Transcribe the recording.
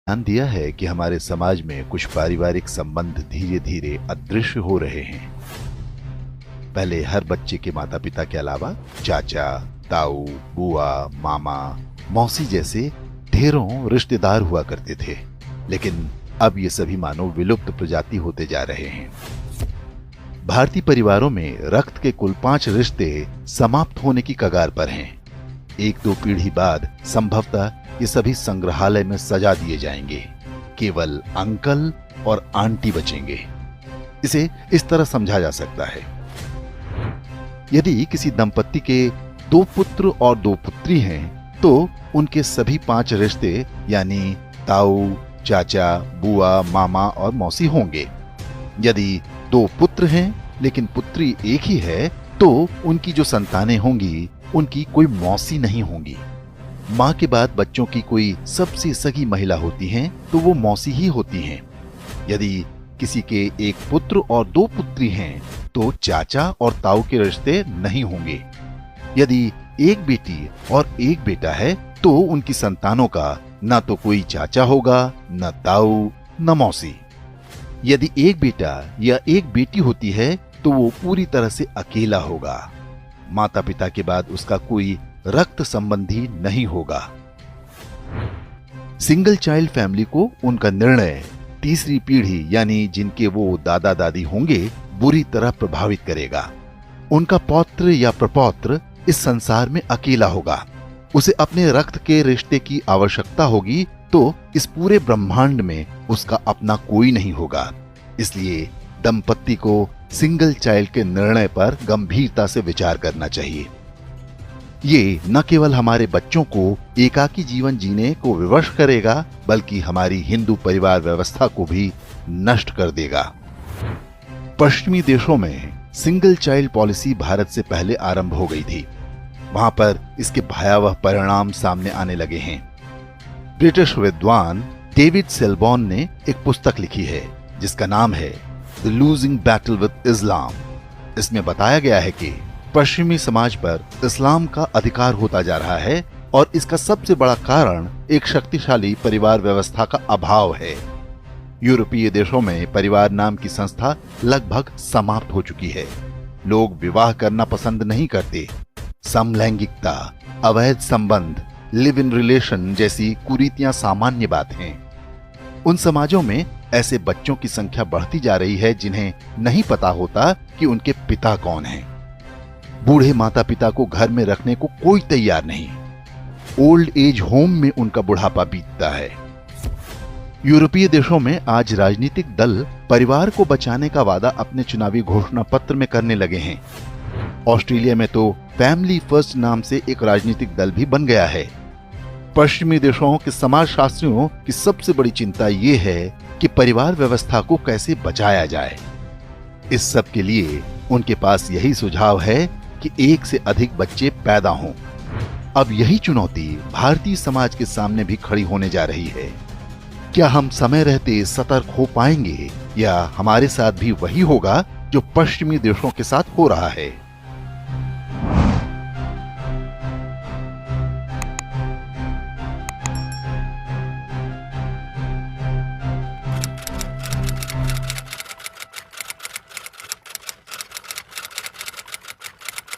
ध्यान दिया है कि हमारे समाज में कुछ पारिवारिक संबंध धीरे धीरे अदृश्य हो रहे हैं। पहले हर बच्चे के माता पिता के अलावा चाचा, ताऊ, बुआ, मामा, मौसी जैसे ढेरों रिश्तेदार हुआ करते थे, लेकिन अब ये सभी मानो विलुप्त प्रजाति होते जा रहे हैं। भारतीय परिवारों में रक्त के कुल 5 रिश्ते समाप्त होने की कगार पर हैं। 1-2 पीढ़ी बाद संभवतः ये सभी संग्रहालय में सजा दिए जाएंगे। केवल अंकल और आंटी बचेंगे। इसे इस तरह समझा जा सकता है, यदि किसी दंपत्ति के 2 पुत्र और 2 पुत्री हैं, तो उनके सभी 5 रिश्ते यानी ताऊ, चाचा, बुआ, मामा और मौसी होंगे। यदि 2 पुत्र हैं लेकिन पुत्री एक ही है, तो उनकी जो संतानें होंगी उनकी कोई मौसी नहीं होंगी। माँ के बाद बच्चों की कोई सबसे सगी महिला होती हैं तो वो मौसी ही होती हैं। यदि किसी के 1 पुत्र और 2 पुत्री हैं तो चाचा और ताऊ के रिश्ते नहीं होंगे। यदि 1 बेटी और 1 बेटा है तो उनकी संतानों का न तो कोई चाचा होगा, न ताऊ, न मौसी। यदि 1 बेटा या 1 बेटी होती है तो वो पूरी तरह से अकेला होगा। माता पिता के बाद उसका कोई रक्त संबंधी नहीं होगा। सिंगल चाइल्ड फैमिली को उनका निर्णय तीसरी पीढ़ी यानी जिनके वो दादा दादी होंगे बुरी तरह प्रभावित करेगा। उनका पौत्र या प्रपौत्र इस संसार में अकेला होगा। उसे अपने रक्त के रिश्ते की आवश्यकता होगी, तो इस पूरे ब्रह्मांड में उसका अपना कोई नहीं होगा। इसलिए दंपत्ति को सिंगल चाइल्ड के निर्णय पर गंभीरता से विचार करना चाहिए। ये न केवल हमारे बच्चों को एकाकी जीवन जीने को विवश करेगा, बल्कि हमारी हिंदू परिवार व्यवस्था को भी नष्ट कर देगा। पश्चिमी देशों में सिंगल चाइल्ड पॉलिसी भारत से पहले आरंभ हो गई थी। वहां पर इसके भयावह परिणाम सामने आने लगे हैं। ब्रिटिश विद्वान डेविड सेलबॉर्न ने एक पुस्तक लिखी है जिसका नाम है द लूजिंग बैटल विद इस्लाम। इसमें बताया गया है कि पश्चिमी समाज पर इस्लाम का अधिकार होता जा रहा है और इसका सबसे बड़ा कारण एक शक्तिशाली परिवार व्यवस्था का अभाव है। यूरोपीय देशों में परिवार नाम की संस्था लगभग समाप्त हो चुकी है। लोग विवाह करना पसंद नहीं करते। समलैंगिकता, अवैध संबंध, लिव इन रिलेशन जैसी कुरीतियां सामान्य बात हैं। उन समाजों में ऐसे बच्चों की संख्या बढ़ती जा रही है जिन्हें नहीं पता होता कि उनके पिता कौन हैं। बूढ़े माता पिता को घर में रखने को कोई तैयार नहीं। ओल्ड एज होम में उनका बुढ़ापा बीतता है। यूरोपीय देशों में आज राजनीतिक दल परिवार को बचाने का वादा अपने चुनावी घोषणा पत्र में करने लगे हैं। ऑस्ट्रेलिया में तो फैमिली फर्स्ट नाम से एक राजनीतिक दल भी बन गया है। पश्चिमी देशों के समाजशास्त्रियों की सबसे बड़ी चिंता ये है कि परिवार व्यवस्था को कैसे बचाया जाए। इस सब के लिए उनके पास यही सुझाव है कि 1 से अधिक बच्चे पैदा हों। अब यही चुनौती भारतीय समाज के सामने भी खड़ी होने जा रही है। क्या हम समय रहते सतर्क हो पाएंगे या हमारे साथ भी वही होगा जो पश्चिमी देशों के साथ हो रहा है?